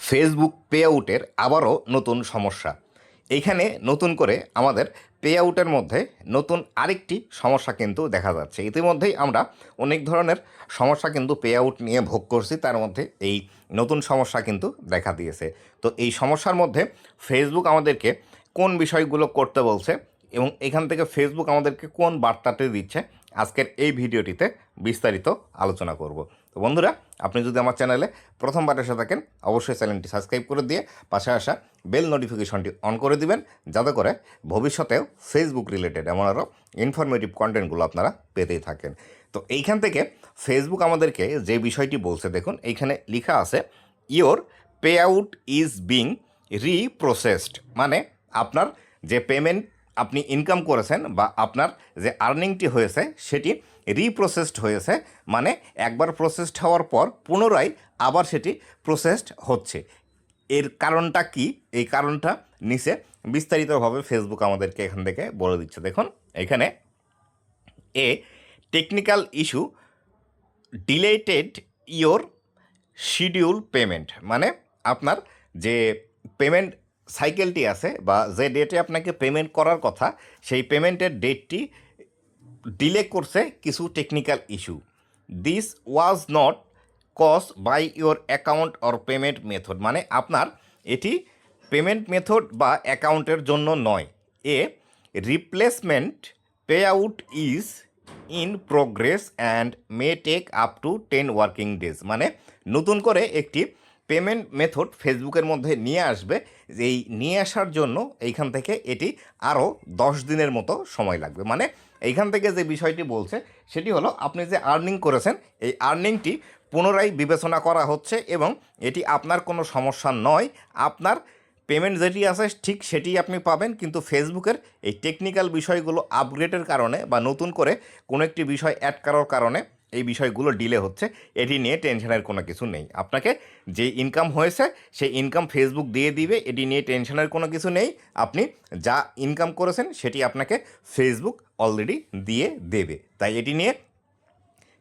Facebook pay আউটের আবারও নতুন সমস্যা। এইখানে নতুন করে আমাদের পে আউটের মধ্যে নতুন আরেকটি সমস্যা কিন্তু দেখা যাচ্ছে। ইতিমধ্যেই আমরা অনেক ধরনের সমস্যা কিন্তু পে আউট নিয়ে ভোগ করছি, তার মধ্যে এই নতুন সমস্যা কিন্তু দেখা দিয়েছে। তো এই সমস্যার মধ্যে ফেসবুক আমাদেরকে কোন বিষয়গুলো করতে বলছে এবং এখান থেকে ফেসবুক আমাদেরকে কোন বার্তাটি দিচ্ছে, আজকের এই ভিডিওটিতে বিস্তারিত আলোচনা করব। তো বন্ধুরা, আপনি যদি আমার চ্যানেলে প্রথমবার এসে থাকেন, অবশ্যই চ্যানেলটি সাবস্ক্রাইব করে দিয়ে পাশে আসা বেল নোটিফিকেশনটি অন করে দিবেন, যাতে করে ভবিষ্যতেও ফেসবুক রিলেটেড এমন আরও ইনফরমেটিভ কন্টেন্টগুলো আপনারা পেতেই থাকেন। তো এইখান থেকে ফেসবুক আমাদেরকে যে বিষয়টি বলছে, দেখুন এইখানে লেখা আছে your pay out is being reprocessed, মানে আপনার যে পেমেন্ট আপনি ইনকাম করেছেন বা আপনার যে আর্নিংটি হয়েছে সেটি রিপ্রসেসড হয়েছে, মানে একবার প্রসেসড হওয়ার পর পুনরায় আবার সেটি প্রসেসড হচ্ছে। এর কারণটা কি, এই কারণটা নিচে বিস্তারিতভাবে ফেসবুক আমাদেরকে এখান থেকে বলে দিচ্ছে। দেখুন এখানে a technical issue deleted your schedule payment, মানে আপনার যে পেমেন্ট সাইকেলটি আছে বা যে ডেটে আপনাকে পেমেন্ট করার কথা সেই পেমেন্টের ডেটটি ডিলে করছে কিছু technical issue. This was not caused by your account or payment method, মানে আপনার এটি পেমেন্ট মেথড বা অ্যাকাউন্টের জন্য নয়। A replacement pay out is in progress and may take up to 10 working days, মানে নতুন করে একটি পেমেন্ট মেথড ফেসবুকের মধ্যে নিয়ে আসবে। এই নিয়ে আসার জন্য এইখান থেকে এটি আরও 10 দিনের মতো সময় লাগবে। মানে এইখান থেকে যে বিষয়টি বলছে সেটি হলো, আপনি যে আর্নিং করেছেন এই আর্নিংটি পুনরায় বিবেচনা করা হচ্ছে এবং এটি আপনার কোনো সমস্যা নয়। আপনার পেমেন্ট যেটি আছে ঠিক সেটি আপনি পাবেন, কিন্তু ফেসবুকের এই টেকনিক্যাল বিষয়গুলো আপগ্রেডের কারণে বা নতুন করে কোনো একটি বিষয় অ্যাড করার কারণে এই বিষয়গুলো ডিলে হচ্ছে। এটি নিয়ে টেনশনের কোনো কিছু নেই। আপনাকে যে ইনকাম হয়েছে সেই ইনকাম ফেসবুক দিয়ে দিবে, এটি নিয়ে টেনশনের কোনো কিছু নেই। আপনি যা ইনকাম করেছেন সেটি আপনাকে ফেসবুক অলরেডি দিয়ে দেবে, তাই এটি নিয়ে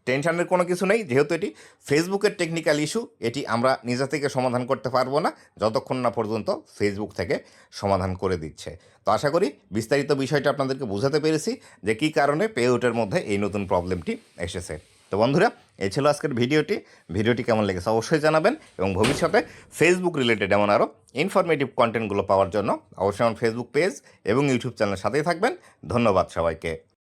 টেনশনের কোনো কিছু নেই। যেহেতু এটি ফেসবুকের টেকনিক্যাল ইস্যু, এটি আমরা নিজে থেকে সমাধান করতে পারবো না যতক্ষণ না পর্যন্ত ফেসবুক থেকে সমাধান করে দিচ্ছে। তো আশা করি বিস্তারিত বিষয়টা আপনাদেরকে বোঝাতে পেরেছি যে কী কারণে পে আউটের মধ্যে এই নতুন প্রবলেমটি এসেছে। তো বন্ধুরা, এই ছিল আজকের ভিডিওটি কেমন লেগেছে অবশ্যই জানাবেন এবং ভবিষ্যতে ফেসবুক রিলেটেড এমন আরও ইনফরমেটিভ কন্টেন্টগুলো পাওয়ার জন্য অবশ্যই আমার ফেসবুক পেজ এবং ইউটিউব চ্যানেলের সাথেই থাকবেন। ধন্যবাদ সবাইকে।